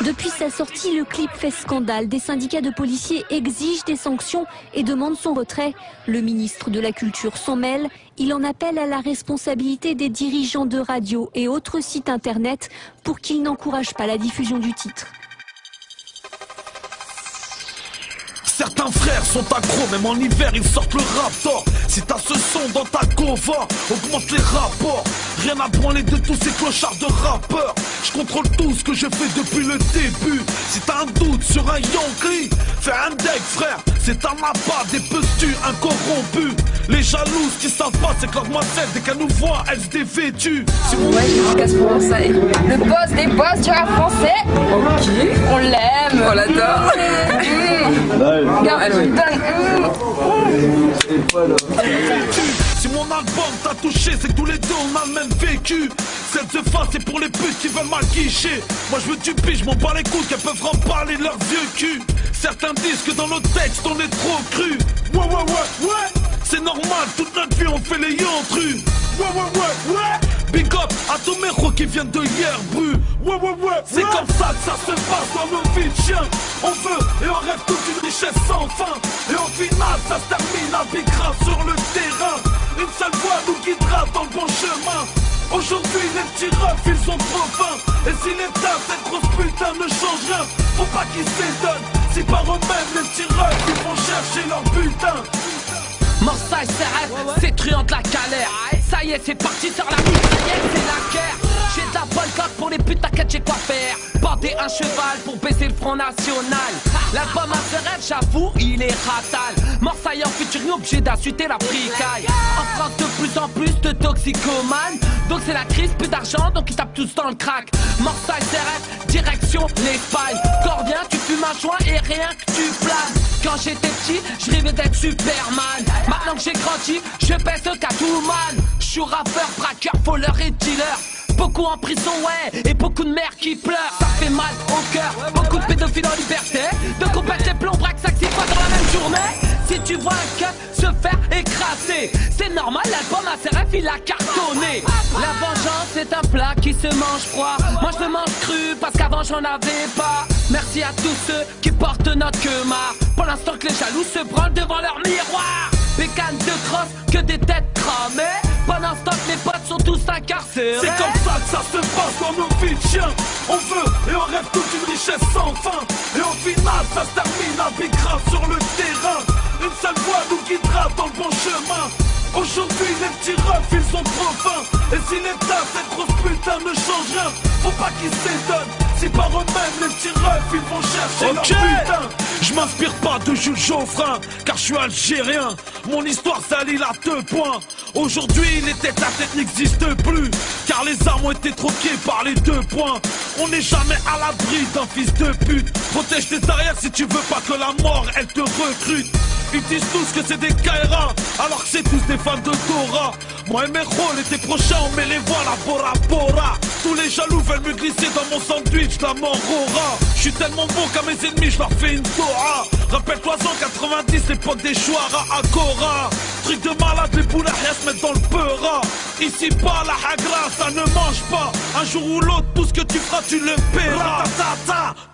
Depuis sa sortie, le clip fait scandale. Des syndicats de policiers exigent des sanctions et demandent son retrait. Le ministre de la Culture s'en mêle. Il en appelle à la responsabilité des dirigeants de radio et autres sites internet pour qu'ils n'encouragent pas la diffusion du titre. Certains frères sont accros, même en hiver ils sortent le Raptor. Si t'as ce son dans ta cova, augmente les rapports. Rien à branler de tous ces clochards de rappeurs. Je contrôle tout ce que je fais depuis le début. Si t'as un doute sur un Yankee, fais un deck frère. C'est un appât, des pestus incorrompus. Les jalouses qui savent pas, c'est que leur moitié, dès qu'elles nous voient, elles se dévêtuent. Ouais, j'ai une casse pour ça. Le boss des boss du rap français. Ok. On l'aime. On l'adore. Regarde, elle donne. Si mon album t'a touché, c'est que tous les deux on a le même vécu. Cette face c'est pour les putes qui veulent mal guicher. Moi je veux du pige, je m'en bats les couilles qu'elles peuvent remparler de leur vieux cul. Certains disent que dans nos textes on est trop cru. Ouais. C'est normal, toute notre vie on fait les yantrus. Ouais. Big up à tous mes héros qui viennent de hier, bru. Ouais. C'est comme ça que ça se passe dans nos vies de chiens. On veut et on rêve toute une richesse sans fin. Et au final ça se termine à Bicra sur le terrain. Une seule voie nous guidera dans le bon chemin. Aujourd'hui les petits refs ils sont trop fins. Et si l'état cette grosse putain ne change rien, faut pas qu'ils s'étonnent. Si par eux-mêmes les petits refs ils vont chercher leur butin. Marseille s'arrête, c'est truand de la galère. Ça y est, c'est parti sur la mitraillette, c'est la guerre. J'ai de la bonne coque pour les putes, t'inquiète, j'ai quoi faire. Porter un cheval pour baisser le Front National. L'album a ses rêves, j'avoue, il est ratal. Marseille en futur, obligé d'insulter la fricaille. En France, de plus en plus de toxicomanes. Donc c'est la crise, plus d'argent, donc ils tapent tous dans le crack. Marseille s'arrête, direction l'Espagne. Cordien, tu fumes un joint et rien que tu planes. Quand j'étais petit, je rêvais d'être Superman. Maintenant que j'ai grandi, je baisse le Catwoman. Je suis rappeur, braqueur, voleur et dealer. Beaucoup en prison, ouais, et beaucoup de mères qui pleurent. Ça fait mal au cœur, beaucoup de pédophiles en liberté. De compète les plombs, braque, ça 6 fois dans la même journée. Si tu vois un cut se faire écraser, c'est normal, l'album à ses rêves, il a cartonné. La vengeance est un plat qui se mange froid. Moi je le mange cru parce qu'avant j'en avais pas. Merci à tous ceux qui portent notre queumard. Pour l'instant que les jaloux se branlent devant leur miroir. Bécane de crosse, que des têtes cramées. Pendant ce temps que mes potes sont tous incarcérés. C'est comme ça que ça se passe dans nos vies de chiens. On veut et on rêve toute une richesse sans fin. Et au final ça se termine à Bicra sur le terrain. Une seule voie nous guidera dans le bon chemin. Aujourd'hui les petits refs ils sont trop fins. Et si l'état cette grosse putain ne change rien, faut pas qu'ils s'étonnent. Si par eux-mêmes les petits refs ils vont chercher leur putain. Je m'inspire pas de Jules Geoffrin, car je suis algérien. Mon histoire s'allie à 2 points. Aujourd'hui les têtes à tête n'existent plus, car les armes ont été troquées par les 2 points. On n'est jamais à l'abri d'un fils de pute. Protège tes arrières si tu veux pas que la mort elle te recrute. Ils disent tous que c'est des Kaira, alors que c'est tous des fans de Dora. Moi et mes rôles, l'été prochain on met les voiles à Bora Bora. Tous les jaloux veulent me glisser dans mon sandwich, la mort aura. Je suis tellement bon qu'à mes ennemis je leur fais une Dora. Rappelle-toi en 90, l'époque des Chouara à Cora. Truc de malade, les boulahia se mettent dans le peura. Ici pas la hagra, ça ne mange pas. Un jour ou l'autre, tout ce que tu feras, tu le paieras.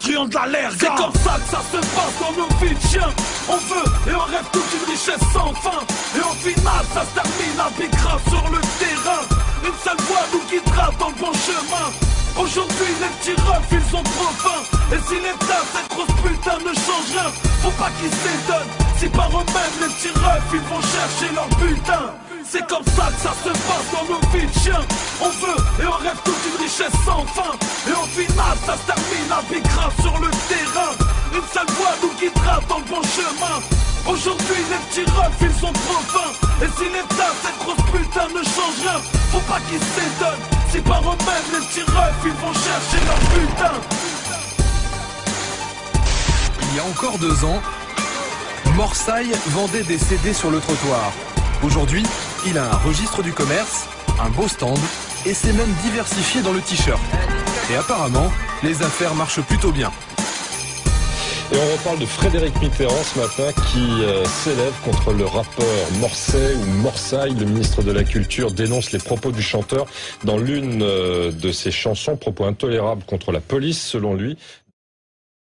Truand de la lerga. C'est comme ça que ça se passe dans nos vies de chiens. On veut et on rêve toute une richesse sans fin. Et au final, ça se termine à Bicra sur le terrain. Une seule voie nous guidera dans le bon chemin. Aujourd'hui les petits refs ils sont trop fins. Et si l'état cette grosse putain ne change rien, faut pas qu'ils s'étonnent. Si par eux-mêmes les petits refs ils vont chercher leur butin. C'est comme ça que ça se passe dans nos vies de chiens. On veut et on rêve toute une richesse sans fin. Et au final ça se termine à Bicra sur le terrain. Une seule voie nous guidera dans le bon chemin. Aujourd'hui les petits refs ils sont trop fins. Et si l'état cette grosse putain ne change rien, faut pas qu'ils s'étonnent. Si par eux-mêmes les petits refs ils vont chercher leur putain. Il y a encore 2 ans, Morsaille vendait des CD sur le trottoir. Aujourd'hui, il a un registre du commerce, un beau stand et s'est même diversifié dans le t-shirt. Et apparemment, les affaires marchent plutôt bien. Et on reparle de Frédéric Mitterrand ce matin qui s'élève contre le rappeur Morseille ou Morsaille. Le ministre de la Culture dénonce les propos du chanteur dans l'une de ses chansons, propos intolérables contre la police selon lui.